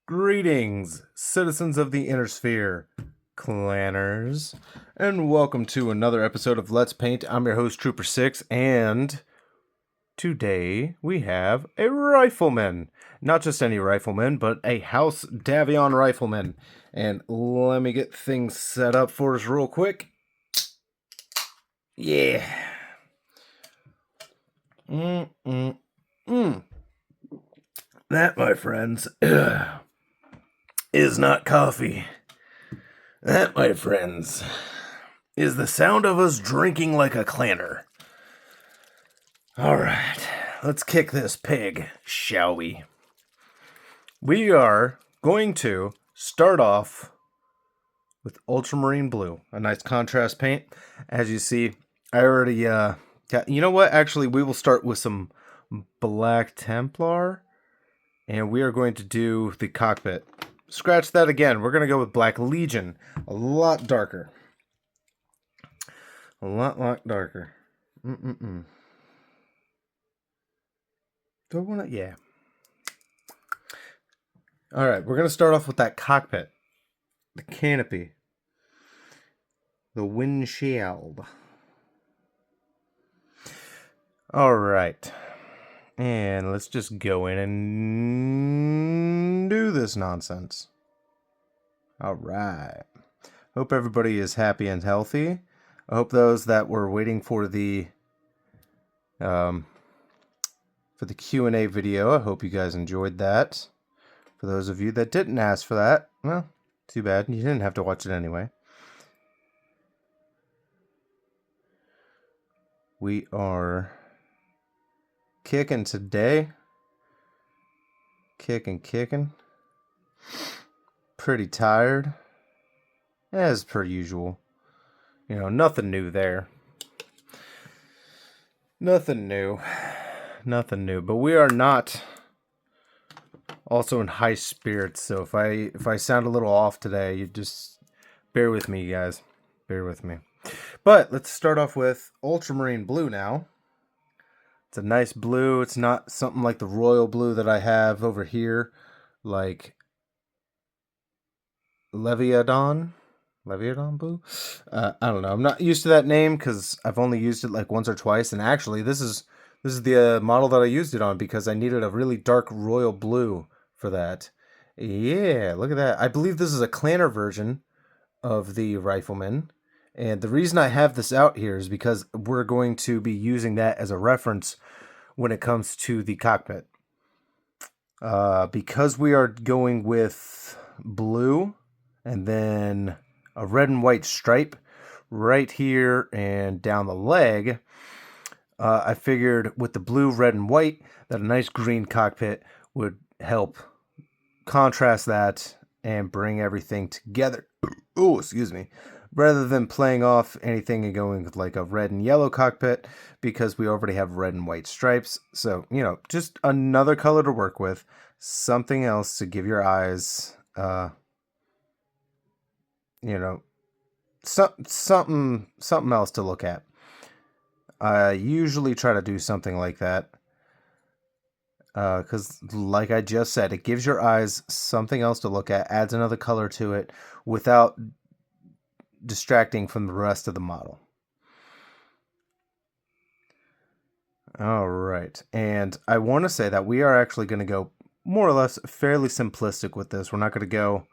Greetings, citizens of the Inner Sphere, clanners, and welcome to another episode of Let's Paint. I'm your host, Trooper6, and today we have a Rifleman. Not just any Rifleman, but a House Davion Rifleman. And let me get things set up for us real quick. Yeah. That, my friends, is not coffee. That, my friends, is the sound of us drinking like a clanner. Alright, let's kick this pig, shall we? We are going to start off with ultramarine blue, a nice contrast paint. As you see, I already got, you know what, actually we will start with some Black Templar, and we are going to do the cockpit. Scratch that again. We're going to go with Black Legion. A lot darker. A lot darker. Do I want to? Yeah. Alright, we're going to start off with that cockpit. The canopy. The windshield. Alright. And let's just go in and do this nonsense. Alright. Hope everybody is happy and healthy. I hope those that were waiting for the Q&A video, I hope you guys enjoyed that. For those of you that didn't ask for that, well, too bad. You didn't have to watch it anyway. We are kicking today. Kicking. Pretty tired. As per usual. You know, nothing new there. Nothing new. But we are not also in high spirits, so if I sound a little off today, you just bear with me, guys. Bear with me. But let's start off with ultramarine blue now. It's a nice blue. It's not something like the royal blue that I have over here, like Leviathan blue. I don't know. I'm not used to that name because I've only used it like once or twice. And actually, this is the model that I used it on because I needed a really dark royal blue for that. Yeah, look at that. I believe this is a clanner version of the Rifleman. And the reason I have this out here is because we're going to be using that as a reference when it comes to the cockpit. Because we are going with blue and then a red and white stripe right here and down the leg, I figured with the blue, red, and white that a nice green cockpit would help contrast that and bring everything together. Oh, excuse me. Rather than playing off anything and going with like a red and yellow cockpit, because we already have red and white stripes. So, you know, just another color to work with. Something else to give your eyes, you know, something else to look at. I usually try to do something like that. Because like I just said, it gives your eyes something else to look at, adds another color to it without distracting from the rest of the model. All right, and I want to say that we are actually going to go more or less fairly simplistic with this. We're not going to go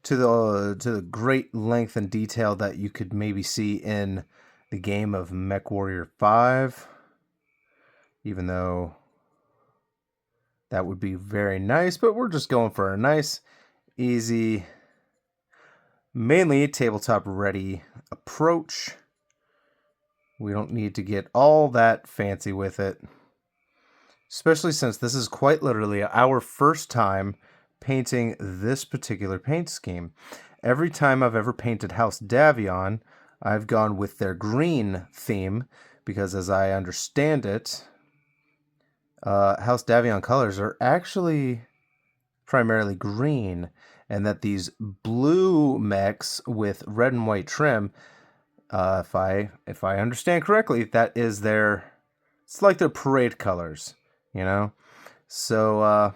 to the great length and detail that you could maybe see in the game of Mech Warrior 5, even though that would be very nice, but we're just going for a nice, easy, mainly tabletop ready approach. We don't need to get all that fancy with it, especially since this is quite literally our first time painting this particular paint scheme. Every time I've ever painted House Davion, I've gone with their green theme because, as I understand it, House Davion colors are actually primarily green, and that these blue mechs with red and white trim, if I understand correctly, that is it's like their parade colors, you know? So,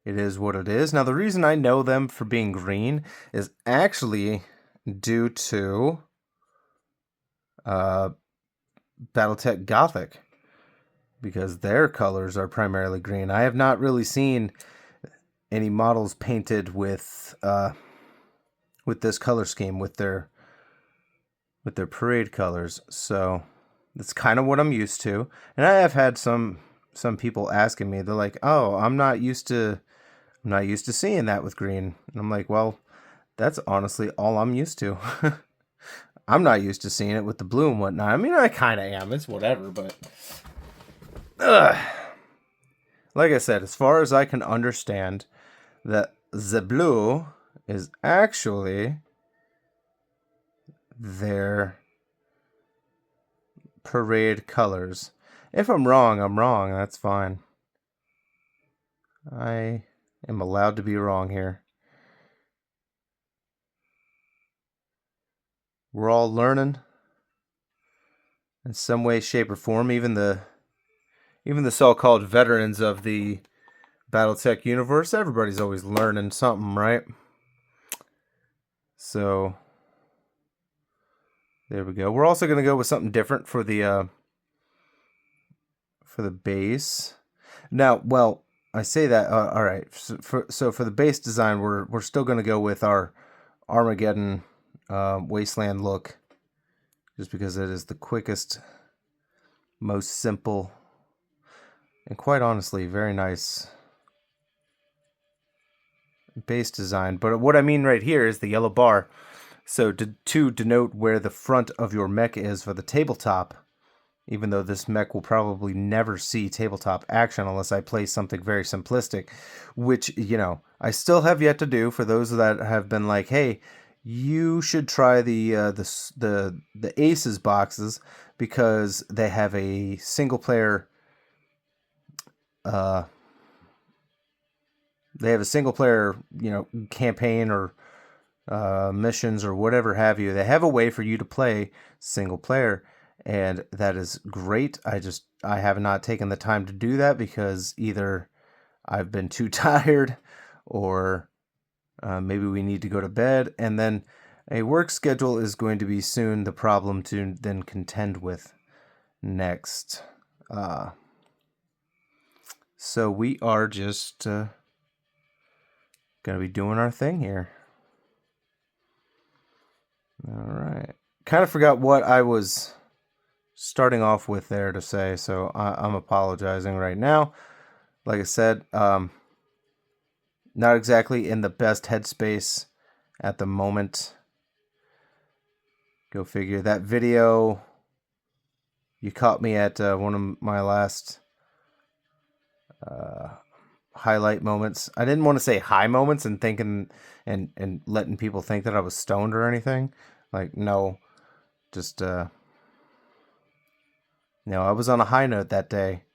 it is what it is. Now, the reason I know them for being green is actually due to BattleTech Gothic, because their colors are primarily green. I have not really seen any models painted with this color scheme, with their parade colors. So that's kind of what I'm used to. And I have had some people asking me, they're like, "Oh, I'm not used to seeing that with green." And I'm like, "Well, that's honestly all I'm used to." I'm not used to seeing it with the blue and whatnot. I mean, I kind of am. It's whatever, but like I said, as far as I can understand, that the blue is actually their parade colors. If I'm wrong, I'm wrong. That's fine. I am allowed to be wrong here. We're all learning in some way, shape, or form. Even the so-called veterans of the BattleTech universe, everybody's always learning something, right? So there we go. We're also going to go with something different for the base. Now, well, I say that. All right. So for the base design, we're still going to go with our Armageddon wasteland look, just because it is the quickest, most simple, and quite honestly, very nice base design. But what I mean right here is the yellow bar. So to denote where the front of your mech is for the tabletop, even though this mech will probably never see tabletop action unless I play something very simplistic, which, I still have yet to do. For those that have been like, "Hey, you should try the Aces boxes, because they have a single player campaign or missions or whatever have you. They have a way for you to play single player, and that is great. I have not taken the time to do that because either I've been too tired, or maybe we need to go to bed, and then a work schedule is going to be soon the problem to then contend with next. So we are just going to be doing our thing here. All right. Kind of forgot what I was starting off with there to say, so I'm apologizing right now. Like I said, not exactly in the best headspace at the moment. Go figure. That video, you caught me at one of my last highlight moments. I didn't want to say high moments and thinking and letting people think that I was stoned or anything. Like, no, just I was on a high note that day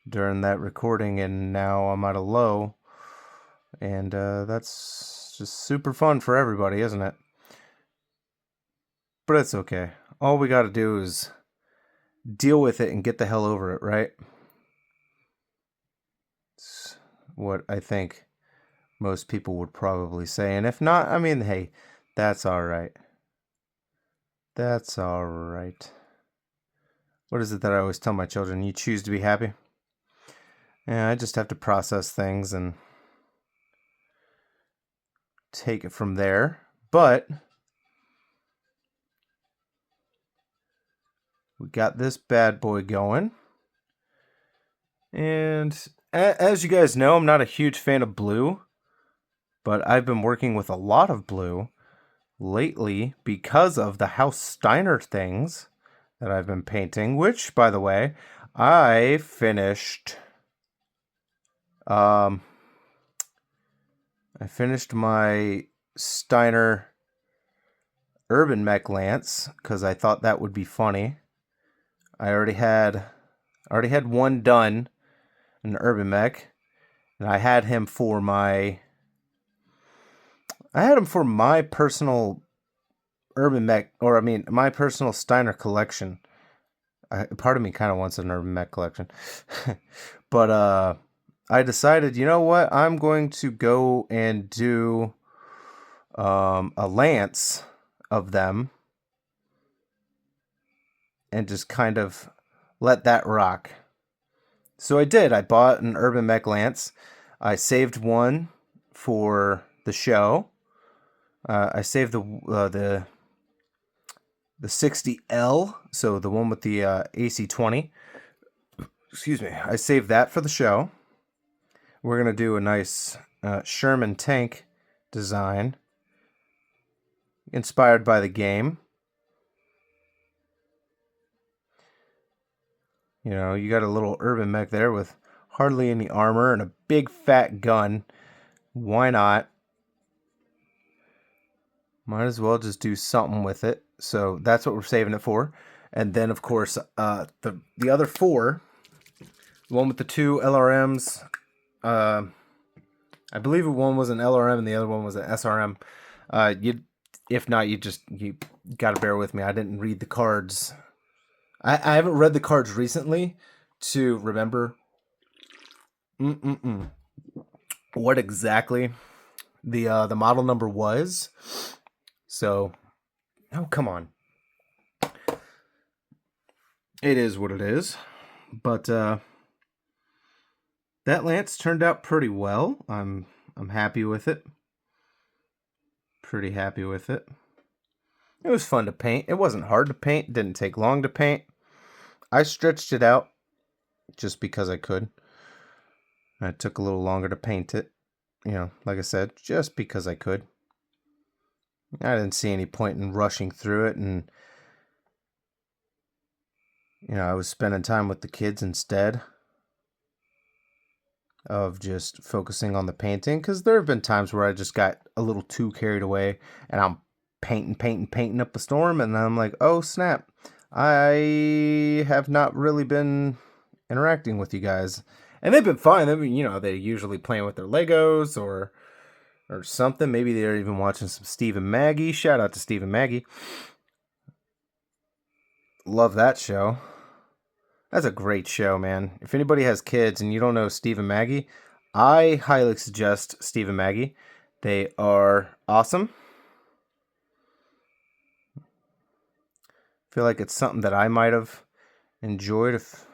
during that recording, and now I'm at a low, and that's just super fun for everybody, isn't it? But it's okay. All we got to do is deal with it and get the hell over it, right? It's what I think most people would probably say, and if not, I mean, hey, that's all right. That's all right. What is it that I always tell my children? You choose to be happy? Yeah, I just have to process things and take it from there. But we got this bad boy going. And as you guys know, I'm not a huge fan of blue, but I've been working with a lot of blue lately because of the House Steiner things that I've been painting, which, by the way, I finished. I finished my Steiner Urban Mech Lance because I thought that would be funny. I already had one done, an Urban Mech, and I had him for my personal Urban Mech, or I mean, my personal Steiner collection. part of me kind of wants an Urban Mech collection. But I decided, you know what? I'm going to go and do a lance of them and just kind of let that rock. So I did. I bought an Urban Mech lance. I saved one for the show. I saved the 60L, so the one with the AC-20. Excuse me. I saved that for the show. We're going to do a nice Sherman tank design inspired by the game. You know, you got a little Urban Mech there with hardly any armor and a big fat gun. Why not? Might as well just do something with it. So that's what we're saving it for. And then, of course, the other four, the one with the two LRMs, I believe one was an LRM and the other one was an SRM. If not, you got to bear with me. I didn't read the cards. I haven't read the cards recently to remember what exactly the model number was. So, oh, come on. It is what it is. But that lance turned out pretty well. I'm happy with it. Pretty happy with it. It was fun to paint. It wasn't hard to paint. It didn't take long to paint. I stretched it out just because I could. It took a little longer to paint it. You know, like I said, just because I could. I didn't see any point in rushing through it, and you know, I was spending time with the kids instead of just focusing on the painting, because there have been times where I just got a little too carried away and I'm painting up a storm, and then I'm like, oh snap, I have not really been interacting with you guys. And they've been fine. I mean, you know, they're usually playing with their Legos or something. Maybe they're even watching some Steve and Maggie. Shout out to Steve and Maggie. Love that show. That's a great show, man. If anybody has kids and you don't know Steve and Maggie, I highly suggest Steve and Maggie. They are awesome. Feel like it's something that I might have enjoyed if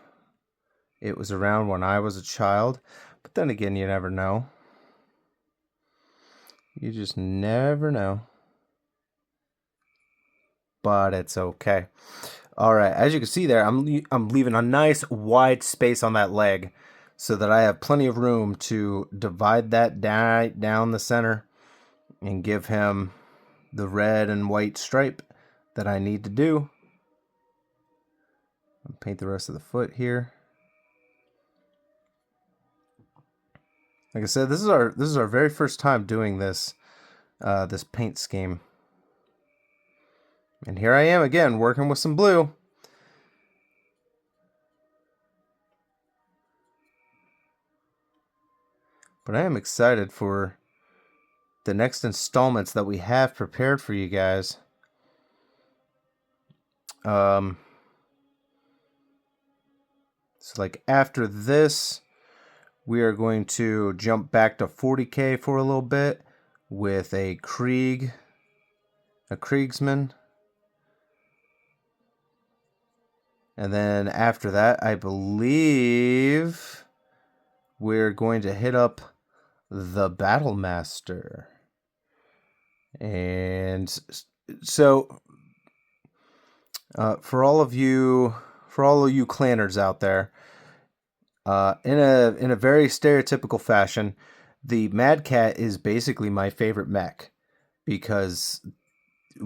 it was around when I was a child. But then again, you never know. You just never know. But it's okay. All right, as you can see there, I'm leaving a nice wide space on that leg so that I have plenty of room to divide that down the center and give him the red and white stripe that I need to do. I'll paint the rest of the foot here. Like I said, this is our very first time doing this this paint scheme. And here I am again, working with some blue. But I am excited for the next installments that we have prepared for you guys. So like after this, we are going to jump back to 40K for a little bit with a Kriegsman. And then after that, I believe we're going to hit up the Battlemaster. And so for all of you clanners out there, in a very stereotypical fashion, the Mad Cat is basically my favorite mech, because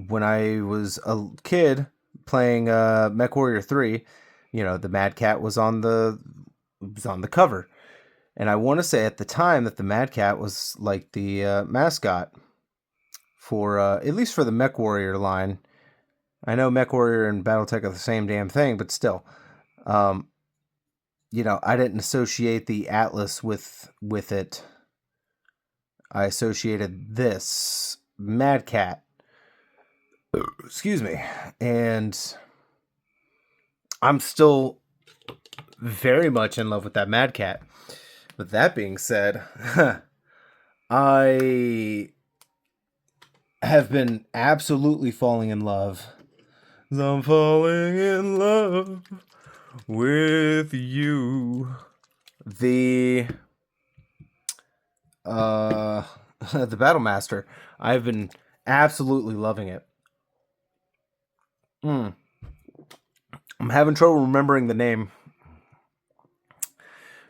when I was a kid playing Mech Warrior 3, you know, the Mad Cat was on the cover. And I want to say at the time that the Mad Cat was like the mascot for at least for the Mech Warrior line. I know Mech Warrior and BattleTech are the same damn thing, but still, you know, I didn't associate the Atlas with it. I associated this Mad Cat. Excuse me. And I'm still very much in love with that Mad Cat. With that being said, I have been absolutely falling in love. I'm falling in love with you. The the Battlemaster. I've been absolutely loving it. I'm having trouble remembering the name,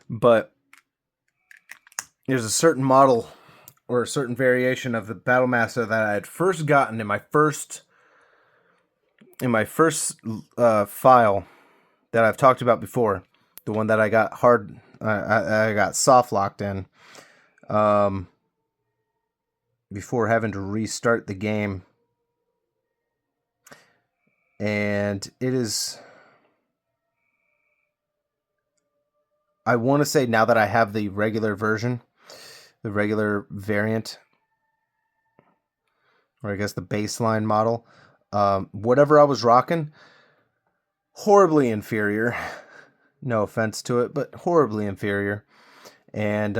but there's a certain model or a certain variation of the Battlemaster that I had first gotten in my first file that I've talked about before. The one that I got I got soft locked in before having to restart the game. And it is, I want to say now that I have the regular version, the regular variant, or I guess the baseline model, whatever I was rocking, horribly inferior. No offense to it, but horribly inferior. And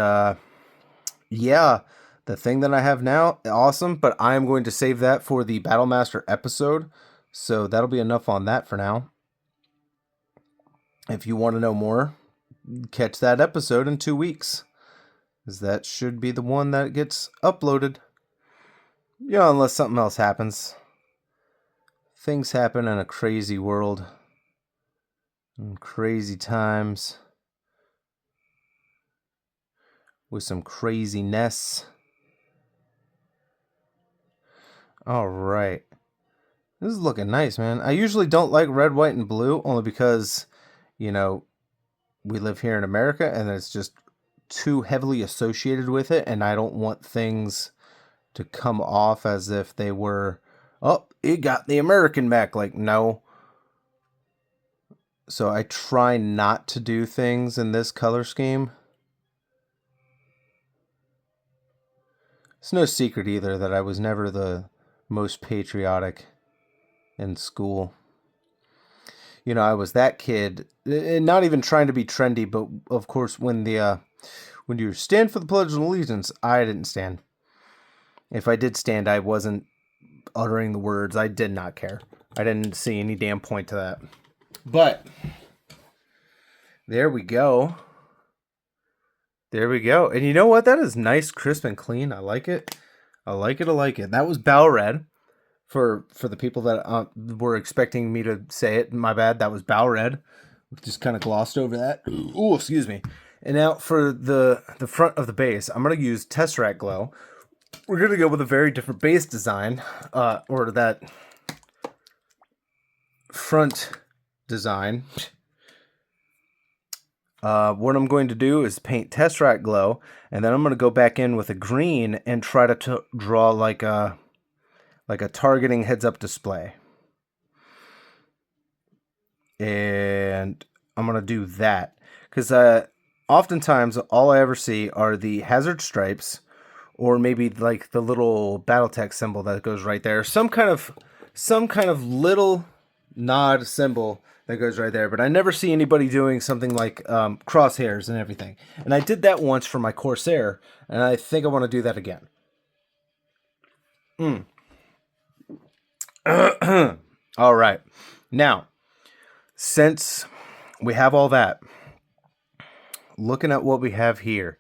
yeah, the thing that I have now, awesome, but I am going to save that for the Battlemaster episode. So that'll be enough on that for now. If you want to know more, catch that episode in 2 weeks, because that should be the one that gets uploaded. Yeah, unless something else happens. Things happen in a crazy world. In crazy times. With some craziness. Alright. This is looking nice, man. I usually don't like red, white, and blue, only because, you know, we live here in America, and it's just too heavily associated with it, and I don't want things to come off as if they were, oh, it got the American mech. Like, no. So I try not to do things in this color scheme. It's no secret either that I was never the most patriotic in school. You know, I was that kid, not even trying to be trendy, but of course when you stand for the Pledge of Allegiance, I didn't stand. If I did stand, I wasn't uttering the words. I did not care. I didn't see any damn point to that. But there we go. There we go. And you know what? That is nice, crisp, and clean. I like it. I like it. I like it. That was Bow Red. For the people that were expecting me to say it, my bad. That was Bow Red. Just kind of glossed over that. Ooh, excuse me. And now for the front of the base, I'm going to use Tesseract Glow. We're going to go with a very different base design, or that front design. What I'm going to do is paint Tesseract Glow, and then I'm going to go back in with a green and try to draw like a targeting heads-up display. And I'm going to do that. Because oftentimes, all I ever see are the hazard stripes, or maybe like the little BattleTech symbol that goes right there. Some kind of little nod symbol that goes right there. But I never see anybody doing something like crosshairs and everything. And I did that once for my Corsair, and I think I want to do that again. All right. Now, since we have all that, looking at what we have here,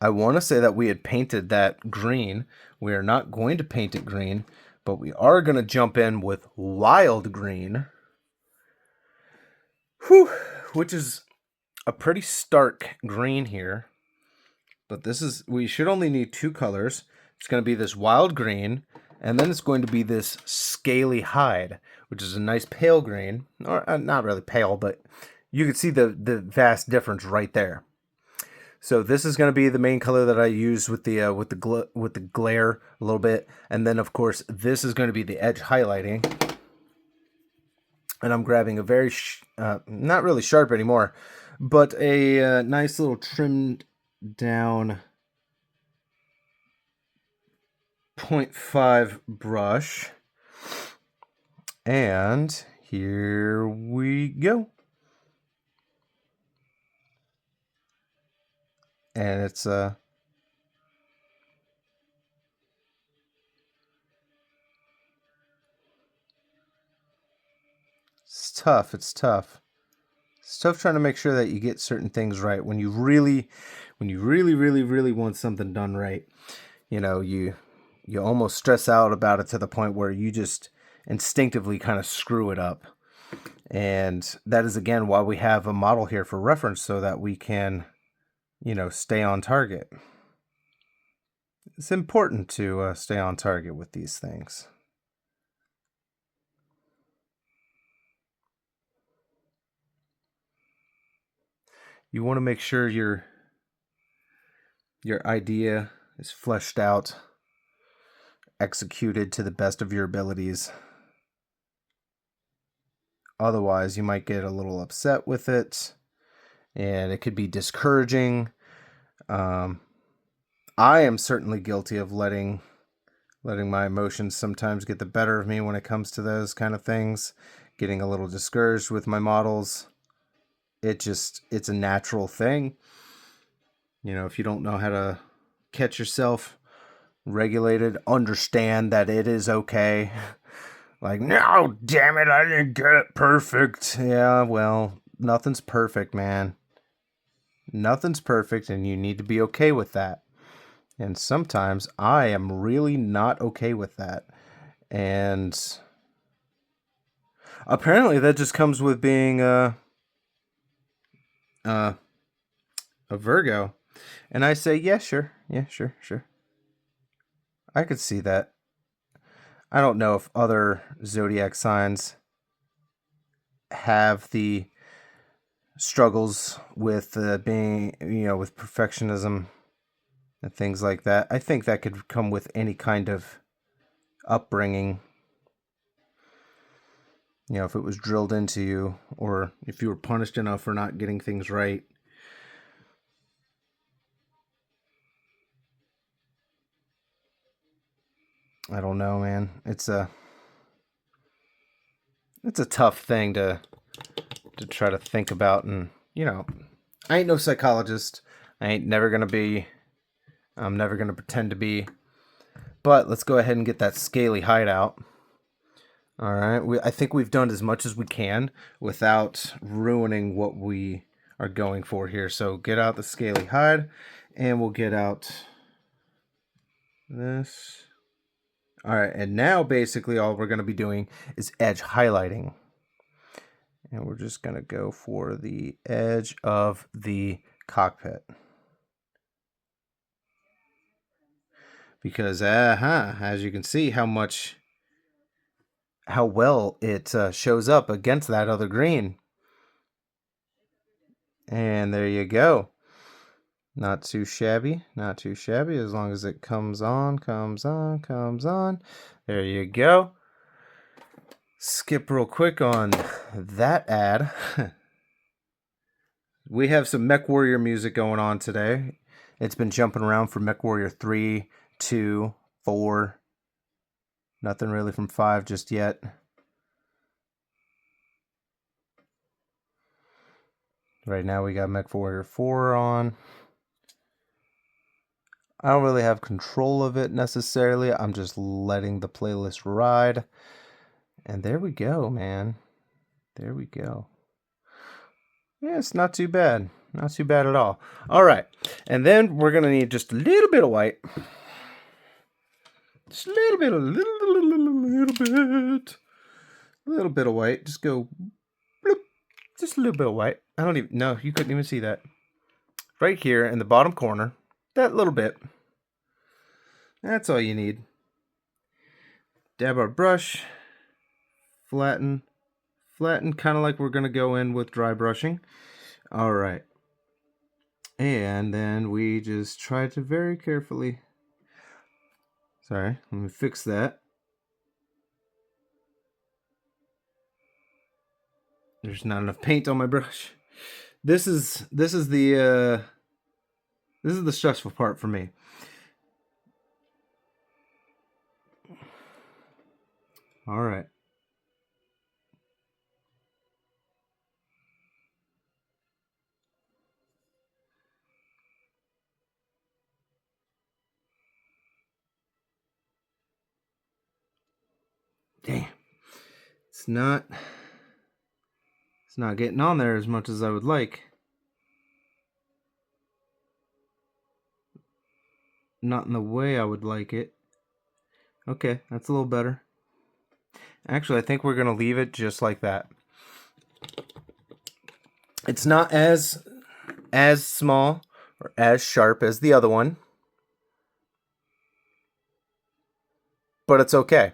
I want to say that we had painted that green. We are not going to paint it green, but we are going to jump in with wild green, which is a pretty stark green here. But we should only need 2 colors. It's going to be this wild green, and then it's going to be this scaly hide, which is a nice pale green. Or not really pale, but you can see the vast difference right there. So this is going to be the main color that I use with the glare a little bit, and then of course this is going to be the edge highlighting. And I'm grabbing a very not really sharp anymore, but a nice little trimmed down 0.5 brush, And here we go. And it's tough. It's tough. It's tough trying to make sure that you get certain things right when you really want something done right. You know, you almost stress out about it to the point where you just instinctively kind of screw it up. And that is, again, why we have a model here for reference, so that we can, you know, stay on target. It's important to stay on target with these things. You want to make sure your idea is fleshed out, executed to the best of your abilities. Otherwise, you might get a little upset with it, and it could be discouraging. I am certainly guilty of letting my emotions sometimes get the better of me when it comes to those kind of things, getting a little discouraged with my models. It's a natural thing. You know, if you don't know how to catch yourself regulated, understand that it is okay. Like, no, damn it, I didn't get it perfect. Yeah, well, nothing's perfect, man. Nothing's perfect, and you need to be okay with that. And sometimes I am really not okay with that. And apparently that just comes with being a Virgo. And I say, yeah, sure. Yeah, sure. I could see that. I don't know if other zodiac signs have the struggles with being, you know, with perfectionism and things like that. I think that could come with any kind of upbringing. You know, if it was drilled into you, or if you were punished enough for not getting things right. I don't know, man. It's a tough thing to try to think about, and you know, I ain't no psychologist. I'm never gonna pretend to be. But let's go ahead and get that scaly hideout. All right, I think we've done as much as we can without ruining what we are going for here. So get out the scaly hide, and we'll get out this. All right, and now basically all we're going to be doing is edge highlighting. And we're just going to go for the edge of the cockpit. Because, as you can see how well it shows up against that other green. And there you go. Not too shabby, as long as it comes on. There you go. Skip real quick on that ad. We have some Mech Warrior music going on today. It's been jumping around from Mech Warrior 3, 2, 4. Nothing really from 5 just yet. Right now we got Mech Warrior 4 on. I don't really have control of it necessarily. I'm just letting the playlist ride. And there we go, man. There we go. Yeah, it's not too bad. Not too bad at all. All right. And then we're going to need just a little bit of white. Just a little bit. A little bit of white. Just go bloop. Just a little bit of white. I don't even... No, you couldn't even see that. Right here in the bottom corner. That little bit. That's all you need. Dab our brush. Flatten, kind of like we're going to go in with dry brushing. All right. And then we just try to very carefully... Sorry, let me fix that. There's not enough paint on my brush. This is the stressful part for me. All right. Damn. It's not getting on there as much as I would like. Not in the way I would like it. Okay, that's a little better. Actually, I think we're going to leave it just like that. It's not as small or as sharp as the other one, but it's okay.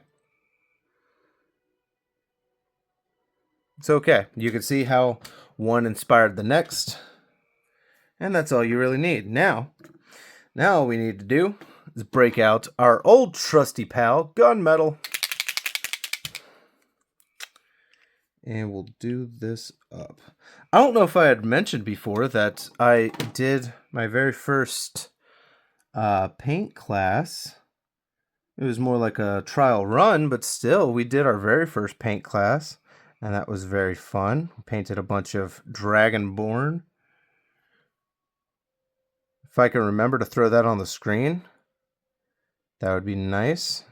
It's okay. You can see how one inspired the next, and that's all you really need. Now all we need to do is break out our old trusty pal, gunmetal. And we'll do this up. I don't know if I had mentioned before that I did my very first paint class. It was more like a trial run, but still, we did our very first paint class, and that was very fun. We painted a bunch of Dragonborn. If I can remember to throw that on the screen, that would be nice.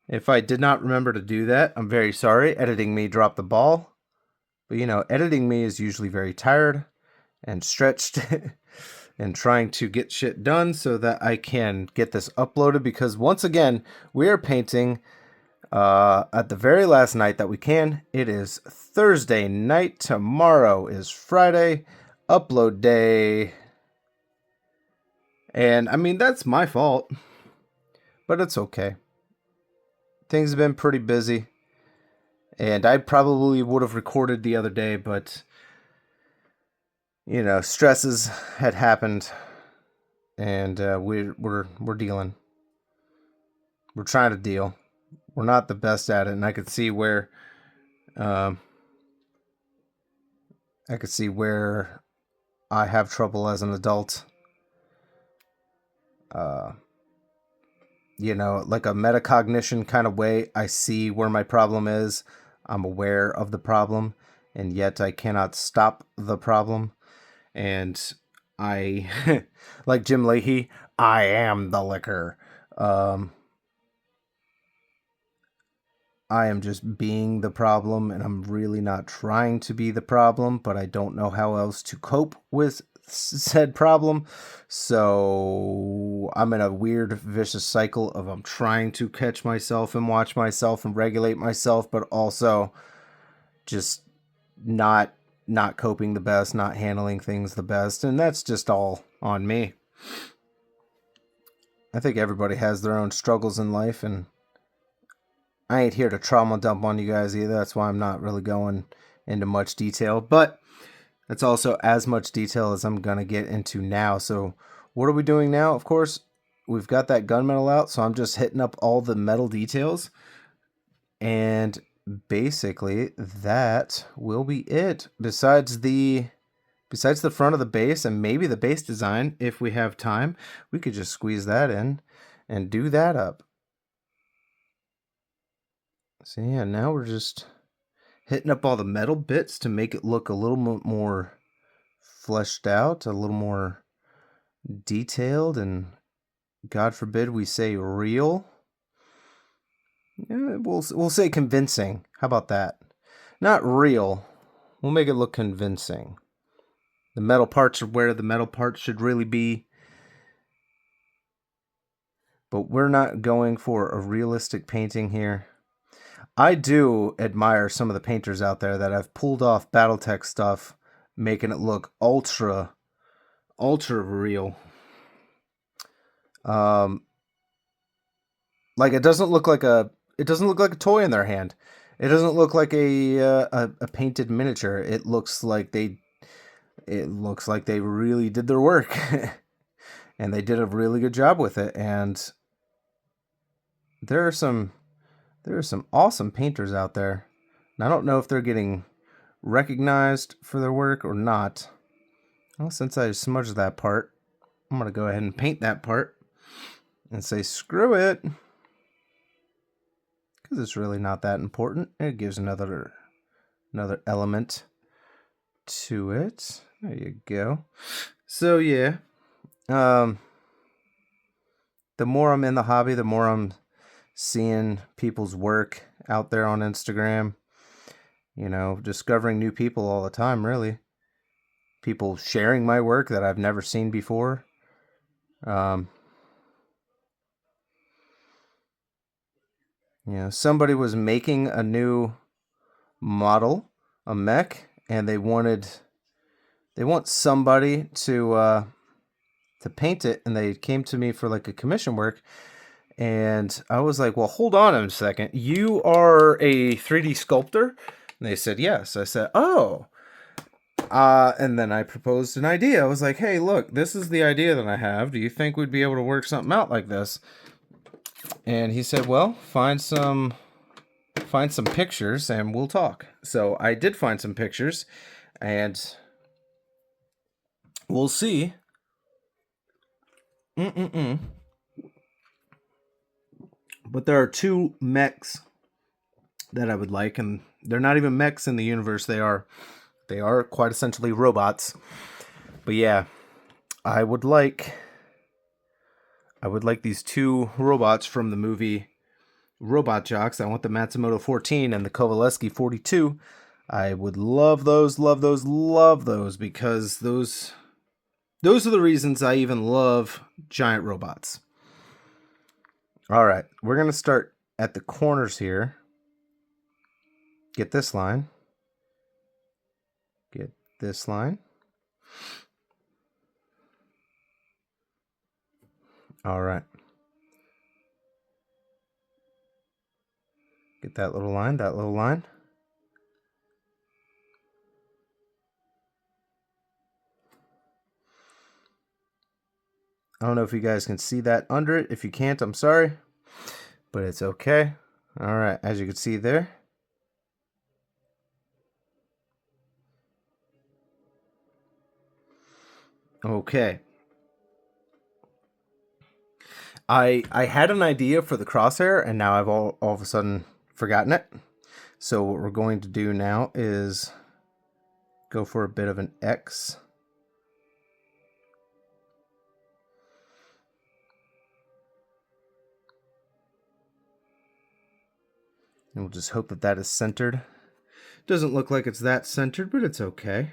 If I did not remember to do that, I'm very sorry. Editing me dropped the ball. But you know, editing me is usually very tired and stretched and trying to get shit done so that I can get this uploaded, because once again, we are painting at the very last night that we can. It is Thursday night. Tomorrow is Friday, upload day. And I mean, that's my fault, but it's okay. Things have been pretty busy, and I probably would have recorded the other day, but you know, stresses had happened, and we're dealing. We're trying to deal. We're not the best at it, and I could see where I have trouble as an adult. You know, like a metacognition kind of way. I see where my problem is. I'm aware of the problem, and yet I cannot stop the problem. And I, like Jim Leahy, I am the liquor. I am just being the problem, and I'm really not trying to be the problem, but I don't know how else to cope with said problem. So I'm in a weird vicious cycle of I'm trying to catch myself and watch myself and regulate myself, but also just not coping the best, not handling things the best, and that's just all on me. I think everybody has their own struggles in life, and I ain't here to trauma dump on you guys either. That's why I'm not really going into much detail, but that's also as much detail as I'm going to get into now. So what are we doing now? Of course, we've got that gunmetal out, so I'm just hitting up all the metal details. And basically, that will be it. Besides the front of the base and maybe the base design, if we have time, we could just squeeze that in and do that up. So yeah, now we're just hitting up all the metal bits to make it look a little more fleshed out, a little more detailed, and God forbid we say real. Yeah, we'll say convincing. How about that? Not real. We'll make it look convincing. The metal parts are where the metal parts should really be. But we're not going for a realistic painting here. I do admire some of the painters out there that have pulled off BattleTech stuff, making it look ultra real. Like it doesn't look like a toy in their hand. It doesn't look like a painted miniature. It looks like they really did their work. And they did a really good job with it. And there are some awesome painters out there. And I don't know if they're getting recognized for their work or not. Well, since I smudged that part, I'm going to go ahead and paint that part and say screw it, because it's really not that important. It gives another element to it. There you go. So yeah, the more I'm in the hobby, the more I'm seeing people's work out there on Instagram. You know, discovering new people all the time, really. People sharing my work that I've never seen before. You know, somebody was making a new model, a mech, and they want somebody to paint it, and they came to me for like a commission work. And I was like, well, hold on a second. You are a 3D sculptor? And they said, yes. I said, oh. And then I proposed an idea. I was like, hey, look, this is the idea that I have. Do you think we'd be able to work something out like this? And he said, well, find some pictures and we'll talk. So I did find some pictures, and we'll see. But there are two mechs that I would like, and they're not even mechs in the universe. They are quite essentially robots. But yeah, I would like these two robots from the movie Robot Jocks. I want the Matsumoto 14 and the Kowaleski 42. I would love those, because those are the reasons I even love giant robots. All right, we're going to start at the corners here. Get this line. Get this line. All right. Get that little line, that little line. I don't know if you guys can see that under it. If you can't, I'm sorry, but it's okay. All right, as you can see there. Okay. I had an idea for the crosshair, and now I've all of a sudden forgotten it. So what we're going to do now is go for a bit of an X. And we'll just hope that that is centered. Doesn't look like it's that centered, but it's okay.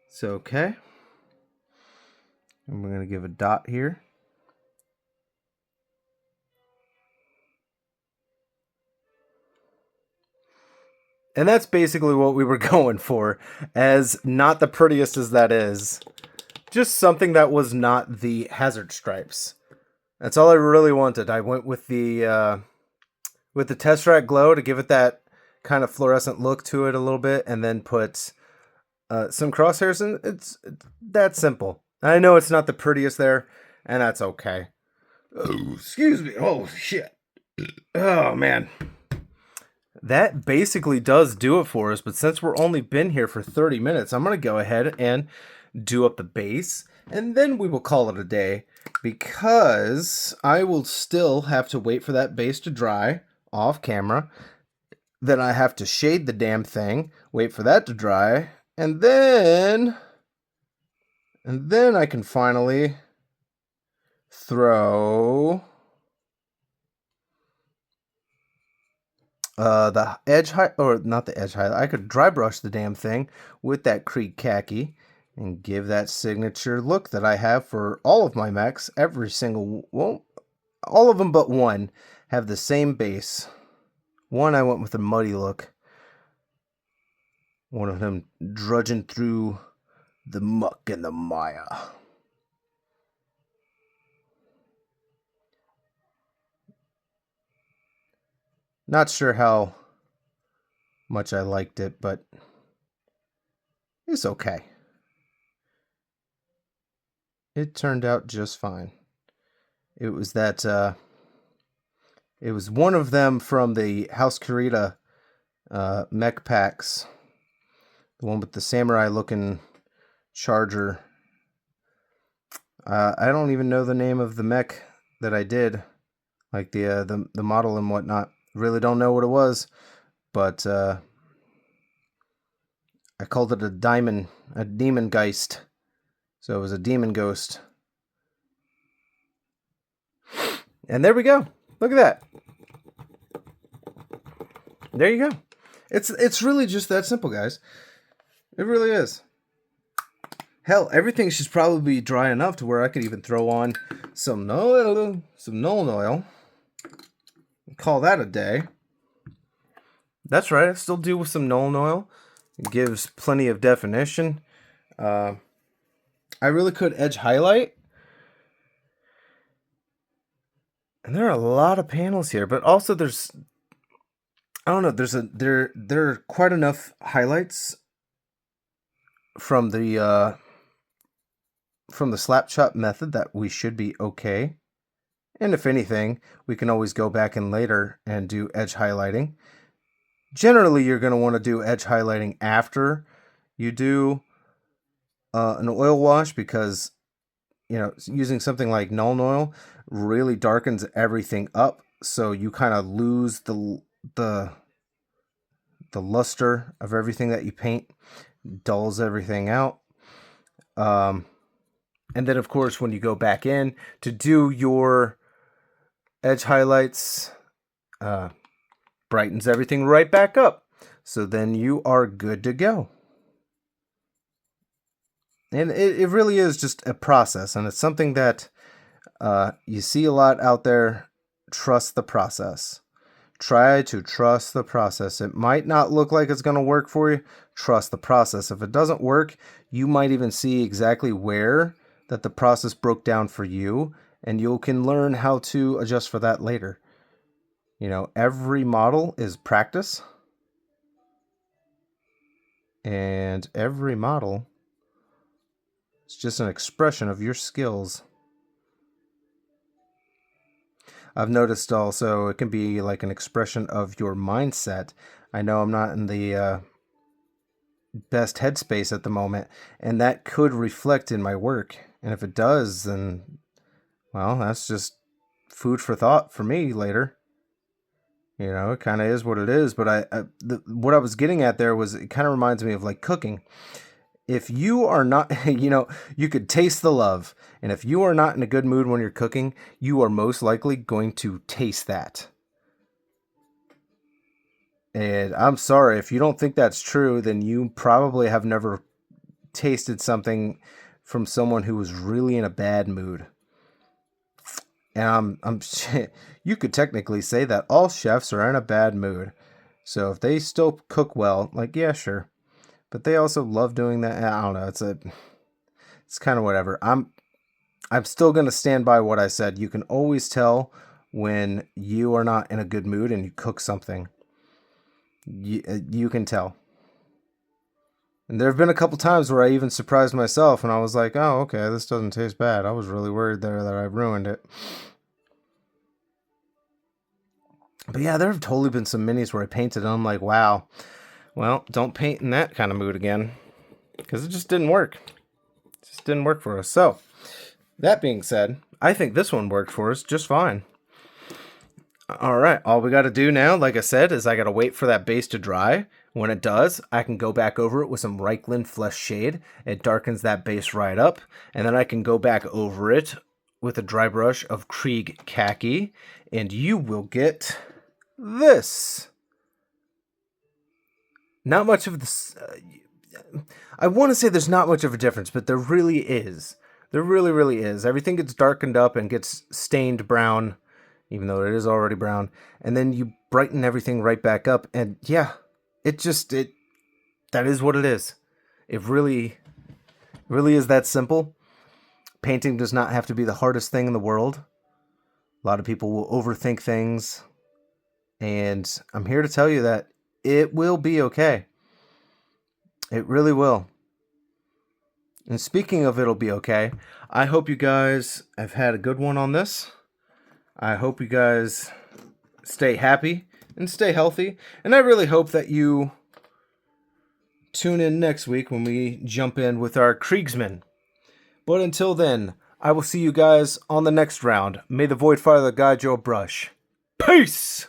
It's okay. And we're going to give a dot here. And that's basically what we were going for, as not the prettiest as that is. Just something that was not the hazard stripes. That's all I really wanted. I went with the Tesseract Glow to give it that kind of fluorescent look to it a little bit, and then put some crosshairs in. It's that simple. I know it's not the prettiest there, and that's okay. Oh, excuse me. Oh, shit. Oh, man. That basically does do it for us, but since we're only been here for 30 minutes, I'm going to go ahead and do up the base, and then we will call it a day, because I will still have to wait for that base to dry off camera. Then I have to shade the damn thing, wait for that to dry, and then I can finally throw the edge height, or not the edge height. I could dry brush the damn thing with that Creed khaki and give that signature look that I have for all of my mechs. Every single, well, all of them but one have the same base. One I went with a muddy look. One of them drudging through the muck and the mire. Not sure how much I liked it, but it's okay. It turned out just fine. It was that, it was one of them from the House Kurita mech packs. The one with the samurai looking charger. I don't even know the name of the mech that I did, like the model and whatnot. Really don't know what it was, but I called it a demon geist. So it was a demon ghost. And there we go. Look at that. There you go. It's really just that simple, guys. It really is. Hell, everything should probably be dry enough to where I could even throw on some Nuln oil. Call that a day. That's right, I still do with some Nuln oil. It gives plenty of definition. I really could edge highlight. And there are a lot of panels here, but also there's, I don't know, there are quite enough highlights from the slap chop method that we should be okay. And if anything, we can always go back in later and do edge highlighting. Generally, you're going to want to do edge highlighting after you do an oil wash, because using something like Nuln oil really darkens everything up, so you kind of lose the luster of everything that you paint, dulls everything out. And then, of course, when you go back in to do your edge highlights, brightens everything right back up. So then you are good to go. And it really is just a process, and it's something that you see a lot out there. Trust the process. Try to trust the process. It might not look like it's going to work for you. Trust the process. If it doesn't work, you might even see exactly where that the process broke down for you, and you can learn how to adjust for that later. Every model is practice, and every model is just an expression of your skills. I've noticed also it can be like an expression of your mindset. I know I'm not in the best headspace at the moment, and that could reflect in my work. And if it does, then, well, that's just food for thought for me later. It kind of is what it is. But what I was getting at there was, it kind of reminds me of like cooking. If you are not, you could taste the love. And if you are not in a good mood when you're cooking, you are most likely going to taste that. And I'm sorry, if you don't think that's true, then you probably have never tasted something from someone who was really in a bad mood. And you could technically say that all chefs are in a bad mood. So if they still cook well, like, yeah, sure. But they also love doing that. I don't know. It's kind of whatever. I'm still going to stand by what I said. You can always tell when you are not in a good mood and you cook something. You can tell. And there have been a couple times where I even surprised myself, and I was like, oh, okay, this doesn't taste bad. I was really worried there that I ruined it. But yeah, there have totally been some minis where I painted and I'm like, wow. Well, don't paint in that kind of mood again, because it just didn't work. It just didn't work for us. So, that being said, I think this one worked for us just fine. All right, all we got to do now, like I said, is I got to wait for that base to dry. When it does, I can go back over it with some Rifleman Flesh Shade. It darkens that base right up. And then I can go back over it with a dry brush of Krieg Khaki. And you will get this. Not much of this. I want to say there's not much of a difference, but there really is. There really, really is. Everything gets darkened up and gets stained brown, even though it is already brown. And then you brighten everything right back up. And yeah. That is what it is. It really is that simple. Painting does not have to be the hardest thing in the world. A lot of people will overthink things. And I'm here to tell you that it will be okay. It really will. And speaking of it'll be okay, I hope you guys have had a good one on this. I hope you guys stay happy and stay healthy. And I really hope that you tune in next week when we jump in with our Kriegsman. But until then, I will see you guys on the next round. May the Void Father guide your brush. Peace!